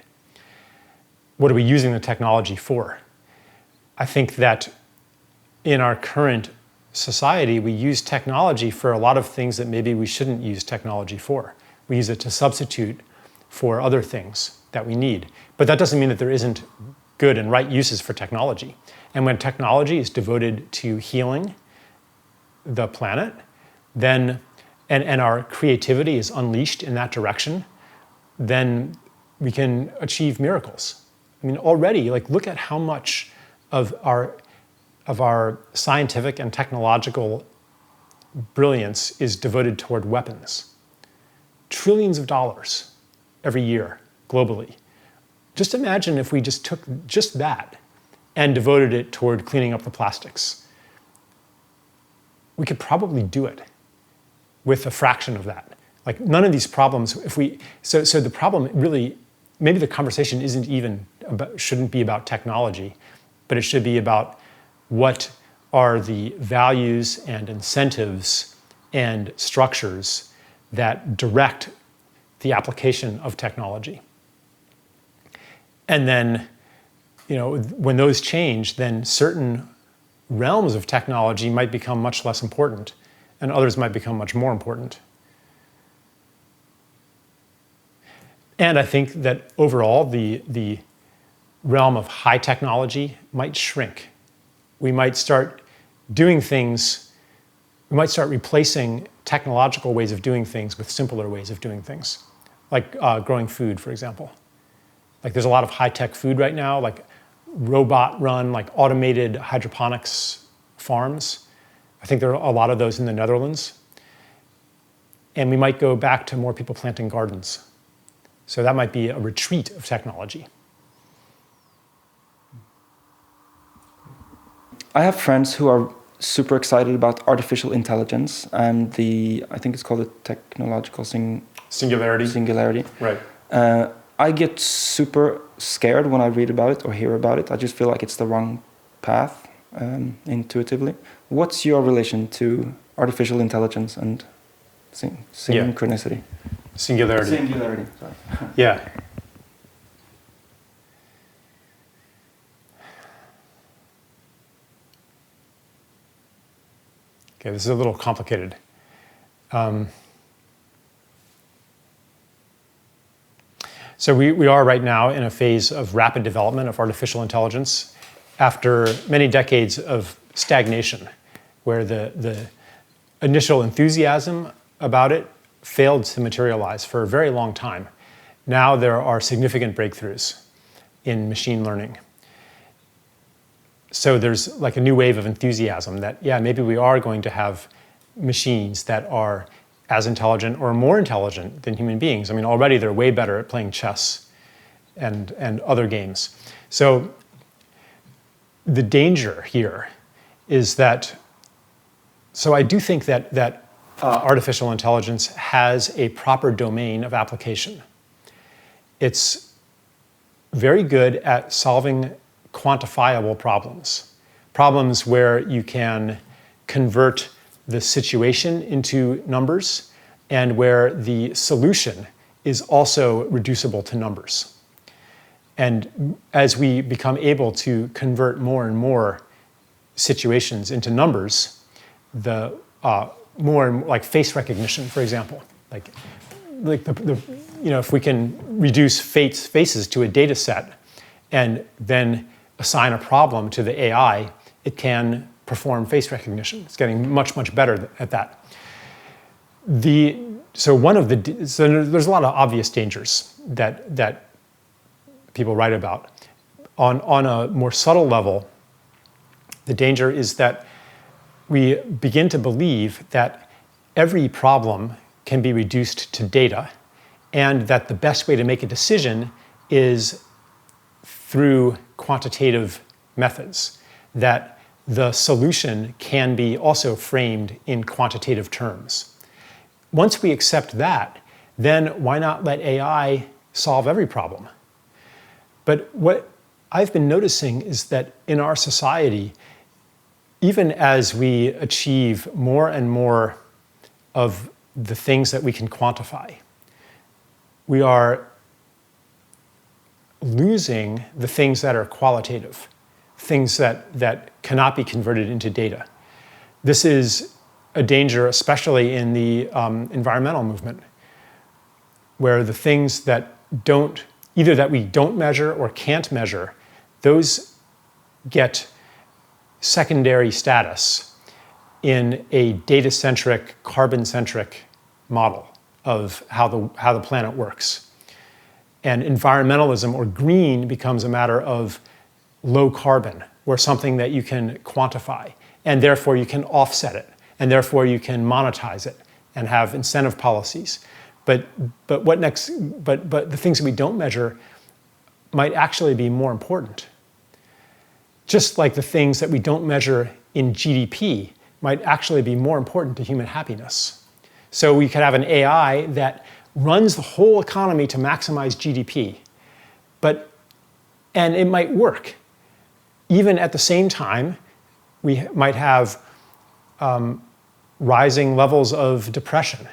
Speaker 1: What are we using the technology for? I think that in our current society, we use technology for a lot of things that maybe we shouldn't use technology for. We use it to substitute for other things that we need. But that doesn't mean that there isn't good and right uses for technology. And when technology is devoted to healing, the planet, then and our creativity is unleashed in that direction, then we can achieve miracles. I mean, already, like, look at how much of our scientific and technological brilliance is devoted toward weapons. Trillions of dollars every year globally. Just imagine if we just took just that and devoted it toward cleaning up the plastics. We could probably do it with a fraction of that. Like, none of these problems, so the problem really, maybe the conversation shouldn't be about technology, but it should be about what are the values and incentives and structures that direct the application of technology. And then, when those change, then certain realms of technology might become much less important, and others might become much more important. And I think that overall, the realm of high technology might shrink. We might start replacing technological ways of doing things with simpler ways of doing things, like growing food, for example. Like, there's a lot of high-tech food right now, like robot-run, like automated hydroponics farms. I think there are a lot of those in the Netherlands. And we might go back to more people planting gardens. So that might be a retreat of technology.
Speaker 2: I have friends who are super excited about artificial intelligence and I think it's called the technological singularity.
Speaker 1: Right.
Speaker 2: I get super scared when I read about it or hear about it. I just feel like it's the wrong path intuitively. What's your relation to artificial intelligence and synchronicity?
Speaker 1: Singularity,
Speaker 2: sorry.
Speaker 1: Yeah. Okay, this is a little complicated. So we are right now in a phase of rapid development of artificial intelligence after many decades of stagnation, where the initial enthusiasm about it failed to materialize for a very long time. Now there are significant breakthroughs in machine learning. So there's like a new wave of enthusiasm that, maybe we are going to have machines that are as intelligent or more intelligent than human beings. I mean, already they're way better at playing chess and other games. So the danger here is that, so I do think that artificial intelligence has a proper domain of application. It's very good at solving quantifiable problems where you can convert the situation into numbers and where the solution is also reducible to numbers. And as we become able to convert more and more situations into numbers, the more like face recognition, for example, like if we can reduce faces to a data set and then assign a problem to the AI, it can perform face recognition. It's getting much, much better at that. So there's a lot of obvious dangers that people write about. On a more subtle level, the danger is that we begin to believe that every problem can be reduced to data, and that the best way to make a decision is through quantitative methods, that the solution can be also framed in quantitative terms. Once we accept that, then why not let AI solve every problem? But what I've been noticing is that in our society, even as we achieve more and more of the things that we can quantify, we are losing the things that are qualitative, things that cannot be converted into data. This is a danger, especially in the environmental movement, where the things that we don't measure or can't measure, those get secondary status in a data-centric, carbon-centric model of how the planet works. And environmentalism or green becomes a matter of low carbon, or something that you can quantify, and therefore you can offset it, and therefore you can monetize it and have incentive policies. But the things that we don't measure might actually be more important. Just like the things that we don't measure in GDP might actually be more important to human happiness. So we could have an AI that runs the whole economy to maximize GDP, and it might work. Even at the same time, we might have rising levels of depression.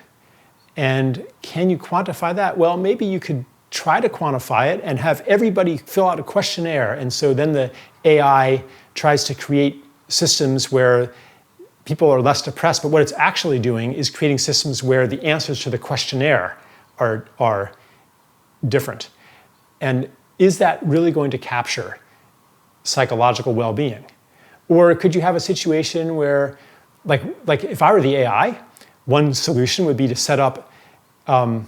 Speaker 1: And can you quantify that? Well, maybe you could try to quantify it and have everybody fill out a questionnaire. And so then the AI tries to create systems where people are less depressed. But what it's actually doing is creating systems where the answers to the questionnaire are different. And is that really going to capture psychological well-being? Or could you have a situation where, like if I were the AI, one solution would be to set up some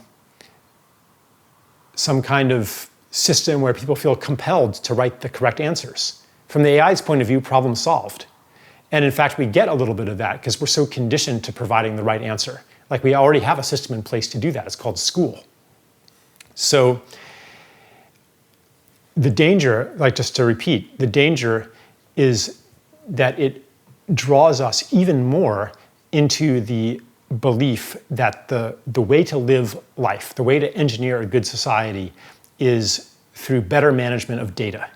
Speaker 1: kind of system where people feel compelled to write the correct answers. From the AI's point of view, problem solved. And in fact, we get a little bit of that because we're so conditioned to providing the right answer. Like we already have a system in place to do that. It's called school. So the danger, like just to repeat, the danger is that it draws us even more into the belief that the way to live life, the way to engineer a good society is through better management of data.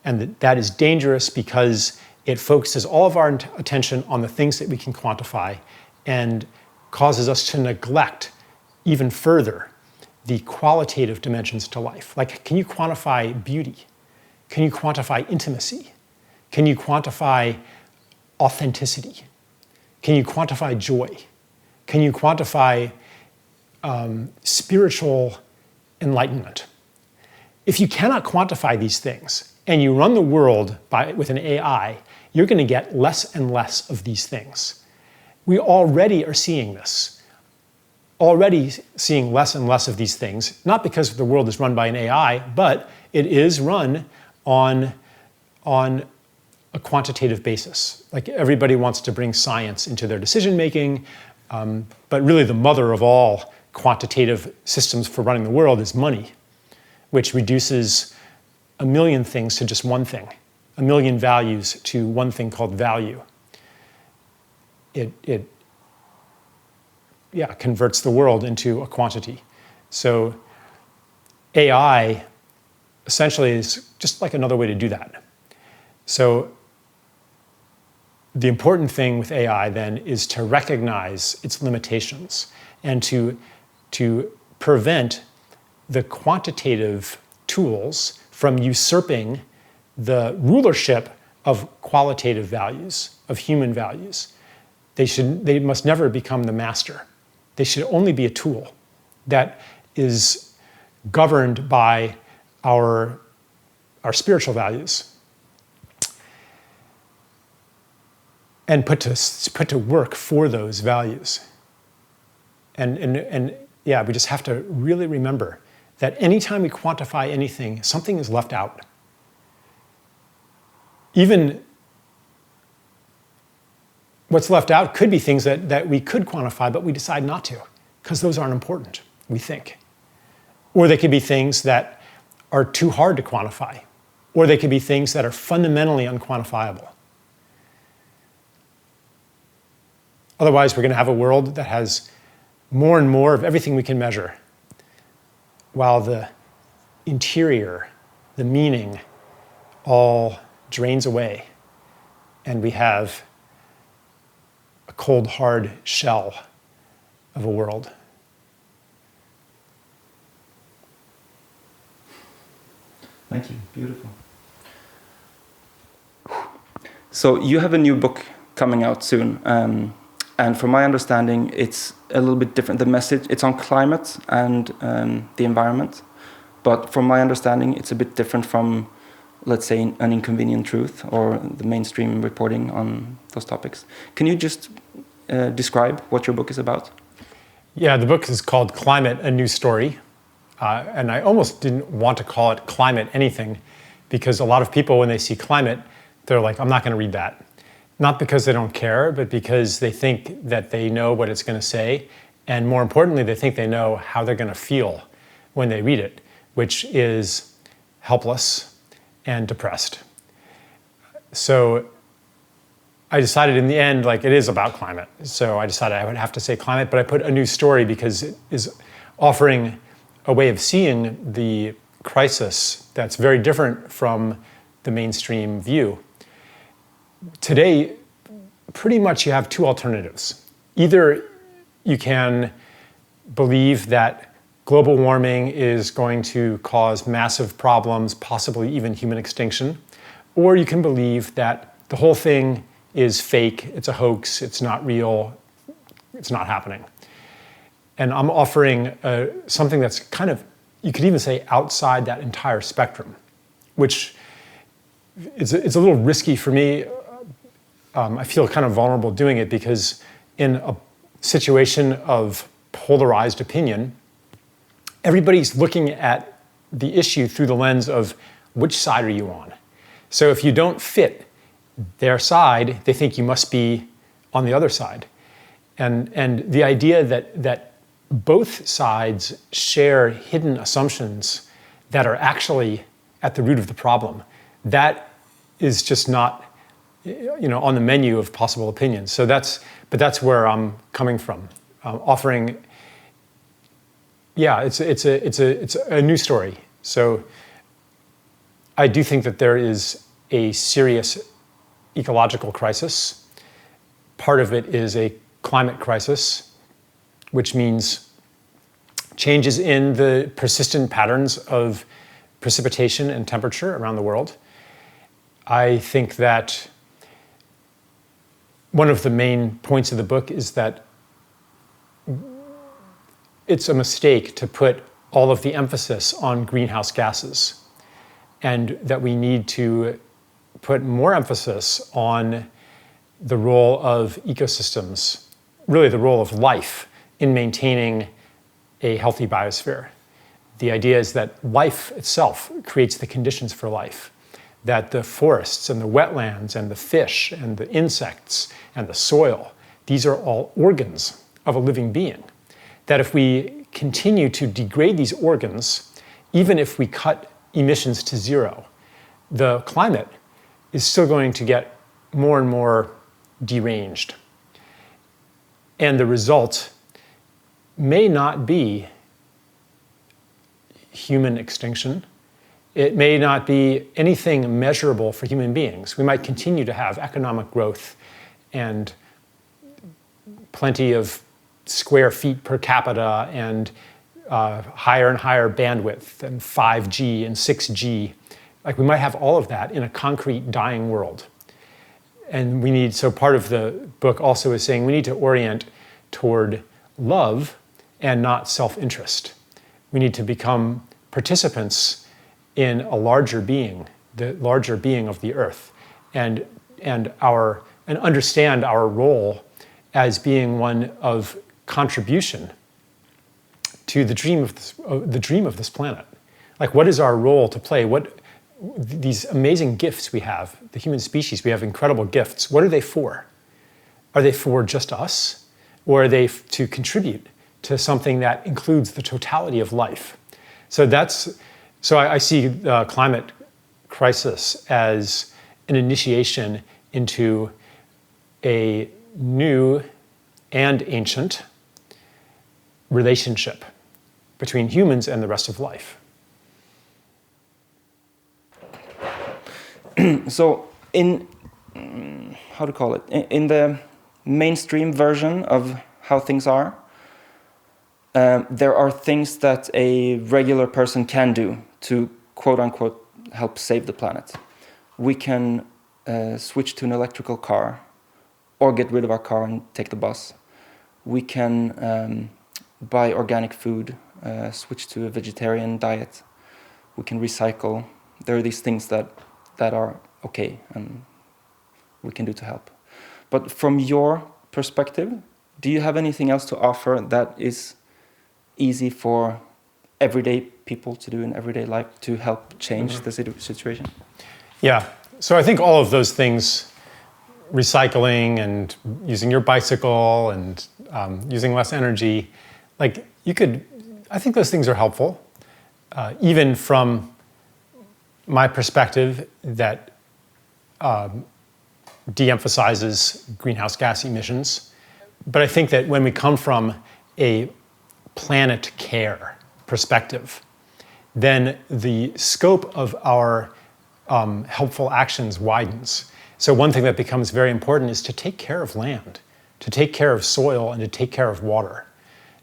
Speaker 1: And that is dangerous because it focuses all of our attention on the things that we can quantify and causes us to neglect even further the qualitative dimensions to life. Like, can you quantify beauty? Can you quantify intimacy? Can you quantify authenticity? Can you quantify joy? Can you quantify spiritual enlightenment? If you cannot quantify these things and you run the world with an AI, you're going to get less and less of these things. We already are seeing this. Already seeing less and less of these things, not because the world is run by an AI, but it is run on a quantitative basis. Like everybody wants to bring science into their decision making, but really the mother of all quantitative systems for running the world is money, which reduces a million things to just one thing, a million values to one thing called value. It converts the world into a quantity. So AI essentially is just like another way to do that. So the important thing with AI then is to recognize its limitations and to prevent the quantitative tools from usurping the rulership of qualitative values, of human values. They must never become the master. They should only be a tool that is governed by our spiritual values and put to work for those values. And yeah, we just have to really remember that anytime we quantify anything, something is left out. Even what's left out could be things that we could quantify, but we decide not to, because those aren't important, we think. Or they could be things that are too hard to quantify, or they could be things that are fundamentally unquantifiable. Otherwise, we're going to have a world that has more and more of everything we can measure, while the interior, the meaning, all drains away, and we have a cold, hard shell of a world.
Speaker 2: Thank you. Beautiful. So you have a new book coming out soon, and from my understanding, it's a little bit different. The message, it's on climate and the environment, but from my understanding, it's a bit different from let's say, an inconvenient truth or the mainstream reporting on those topics. Can you just describe what your book is about?
Speaker 1: Yeah, the book is called Climate, A New Story. And I almost didn't want to call it climate anything, because a lot of people, when they see climate, they're like, I'm not going to read that. Not because they don't care, but because they think that they know what it's going to say. And more importantly, they think they know how they're going to feel when they read it, which is helpless and depressed. So I decided in the end, like, it is about climate. So I decided I would have to say climate, but I put a new story because it is offering a way of seeing the crisis that's very different from the mainstream view. Today, pretty much you have two alternatives. Either you can believe that global warming is going to cause massive problems, possibly even human extinction, or you can believe that the whole thing is fake, it's a hoax, it's not real, it's not happening. And I'm offering something that's kind of, you could even say, outside that entire spectrum, which it's a little risky for me. I feel kind of vulnerable doing it because in a situation of polarized opinion, everybody's looking at the issue through the lens of which side are you on. So if you don't fit their side, they think you must be on the other side. And the idea that both sides share hidden assumptions that are actually at the root of the problem, that is just not, on the menu of possible opinions. So that's where I'm coming from, offering. Yeah, it's a new story. So I do think that there is a serious ecological crisis. Part of it is a climate crisis, which means changes in the persistent patterns of precipitation and temperature around the world. I think that one of the main points of the book is that it's a mistake to put all of the emphasis on greenhouse gases, and that we need to put more emphasis on the role of ecosystems, really the role of life in maintaining a healthy biosphere. The idea is that life itself creates the conditions for life, that the forests and the wetlands and the fish and the insects and the soil, these are all organs of a living being. That if we continue to degrade these organs, even if we cut emissions to zero, the climate is still going to get more and more deranged. And the result may not be human extinction. It may not be anything measurable for human beings. We might continue to have economic growth and plenty of square feet per capita and higher and higher bandwidth and 5G and 6G. Like, we might have all of that in a concrete dying world. And so part of the book also is saying we need to orient toward love and not self-interest. We need to become participants in a larger being, the larger being of the earth, and understand our role as being one of contribution to the dream of this planet. Like, what is our role to play? These amazing gifts we have, the human species, we have incredible gifts. What are they for? Are they for just us? Or are they to contribute to something that includes the totality of life? So I see the climate crisis as an initiation into a new and ancient relationship between humans and the rest of life.
Speaker 2: So in the mainstream version of how things are, there are things that a regular person can do to quote unquote help save the planet. We can switch to an electrical car or get rid of our car and take the bus. We can buy organic food, switch to a vegetarian diet. We can recycle. There are these things that that are okay and we can do to help. But from your perspective, do you have anything else to offer that is easy for everyday people to do in everyday life to help change the situation?
Speaker 1: Yeah, so I think all of those things, recycling and using your bicycle and using less energy, like I think those things are helpful, even from my perspective that de-emphasizes greenhouse gas emissions. But I think that when we come from a planet care perspective, then the scope of our helpful actions widens. So one thing that becomes very important is to take care of land, to take care of soil and to take care of water,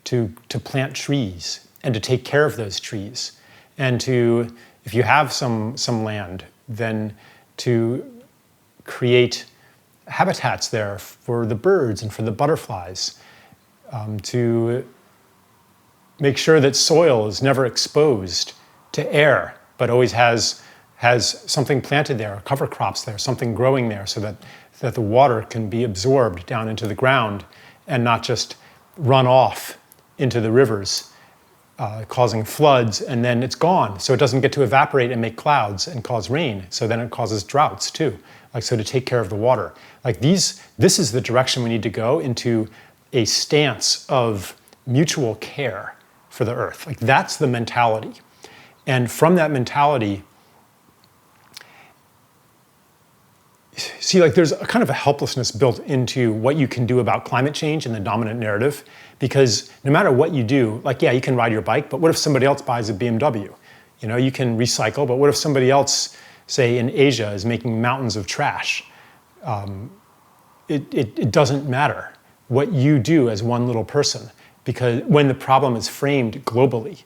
Speaker 1: to plant trees and to take care of those trees. And to, if you have some land, then to create habitats there for the birds and for the butterflies, to make sure that soil is never exposed to air, but always has something planted there, cover crops there, something growing there, so that the water can be absorbed down into the ground and not just run off into the rivers, causing floods, and then it's gone. So it doesn't get to evaporate and make clouds and cause rain. So then it causes droughts too. Like, so to take care of the water. Like this is the direction we need to go, into a stance of mutual care for the earth. Like, that's the mentality. And from that mentality, see, like, there's a kind of a helplessness built into what you can do about climate change in the dominant narrative, because no matter what you do, like, yeah, you can ride your bike, but what if somebody else buys a BMW? You know, you can recycle, but what if somebody else, say in Asia, is making mountains of trash? It doesn't matter what you do as one little person, because when the problem is framed globally,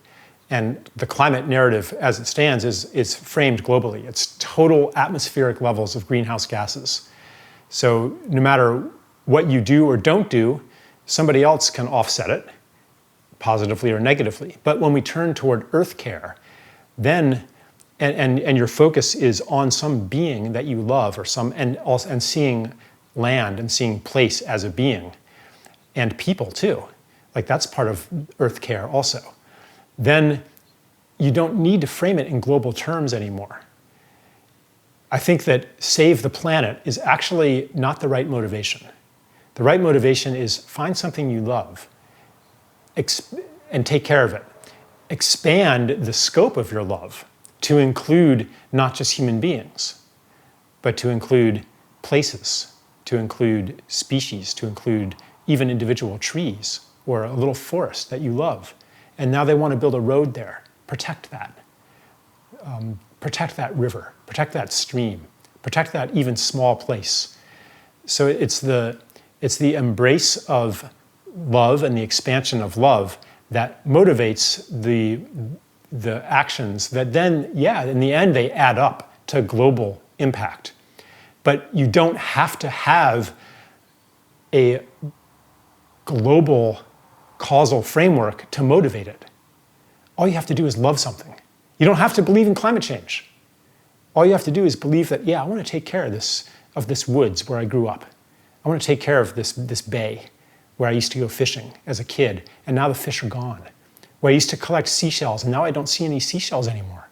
Speaker 1: and the climate narrative as it stands is framed globally. It's total atmospheric levels of greenhouse gases. So no matter what you do or don't do, somebody else can offset it, positively or negatively. But when we turn toward earth care, then, and your focus is on some being that you love, or and seeing land and seeing place as a being, and people too, like that's part of earth care also, then you don't need to frame it in global terms anymore. I think that save the planet is actually not the right motivation. The right motivation is find something you love and take care of it. Expand the scope of your love to include not just human beings, but to include places, to include species, to include even individual trees or a little forest that you love. And now they want to build a road there. Protect that. Protect that river. Protect that stream. Protect that even small place. So it's the embrace of love and the expansion of love that motivates the actions that then, yeah, in the end, they add up to global impact. But you don't have to have a global causal framework to motivate it. All you have to do is love something. You don't have to believe in climate change. All you have to do is believe that, yeah, I want to take care of this woods where I grew up. I want to take care of this bay where I used to go fishing as a kid, and now the fish are gone. Where I used to collect seashells, and now I don't see any seashells anymore.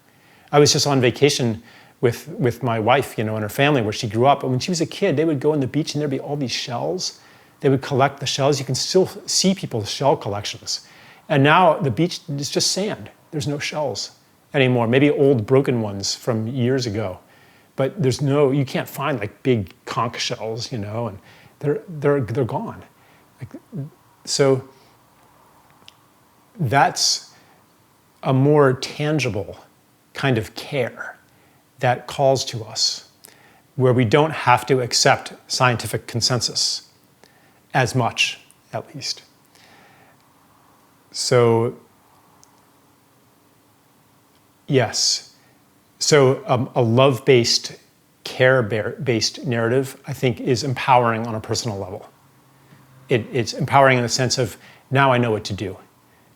Speaker 1: I was just on vacation with my wife, and her family where she grew up, and when she was a kid, they would go on the beach and there'd be all these shells. They would collect the shells. You can still see people's shell collections. And now the beach is just sand. There's no shells anymore. Maybe old broken ones from years ago. But you can't find like big conch shells, and they're gone. So that's a more tangible kind of care that calls to us, where we don't have to accept scientific consensus as much, at least. So, yes. So a love-based, care-based narrative, I think, is empowering on a personal level. It's empowering in the sense of, now I know what to do.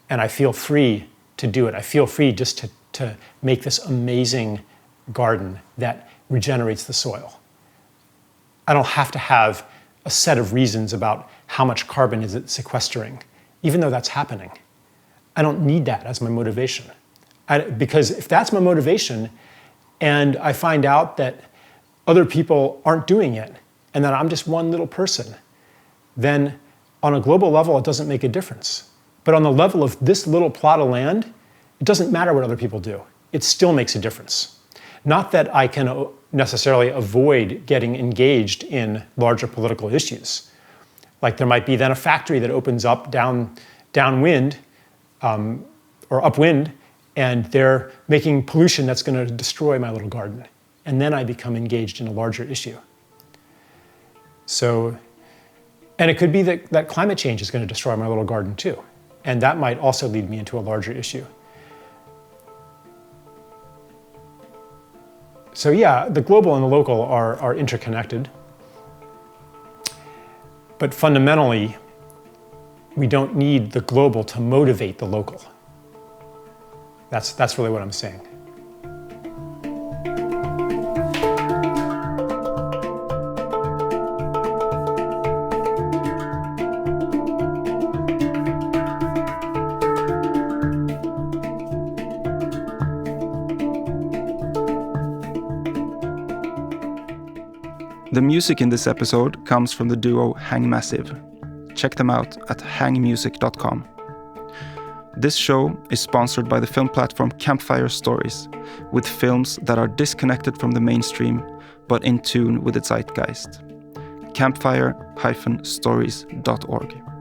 Speaker 1: And I feel free to do it. I feel free just to make this amazing garden that regenerates the soil. I don't have to have a set of reasons about how much carbon is it sequestering, even though that's happening. I don't need that as my motivation. Because if that's my motivation, and I find out that other people aren't doing it, and that I'm just one little person, then on a global level, it doesn't make a difference. But on the level of this little plot of land, it doesn't matter what other people do. It still makes a difference. Not that I can necessarily avoid getting engaged in larger political issues. Like there might be then a factory that opens up downwind or upwind, and they're making pollution that's going to destroy my little garden. And then I become engaged in a larger issue. So, and it could be that climate change is going to destroy my little garden too. And that might also lead me into a larger issue. So yeah, the global and the local are interconnected. But fundamentally, we don't need the global to motivate the local. That's really what I'm saying.
Speaker 2: The music in this episode comes from the duo Hang Massive. Check them out at hangmusic.com. This show is sponsored by the film platform Campfire Stories, with films that are disconnected from the mainstream but in tune with the zeitgeist. Campfire-stories.org.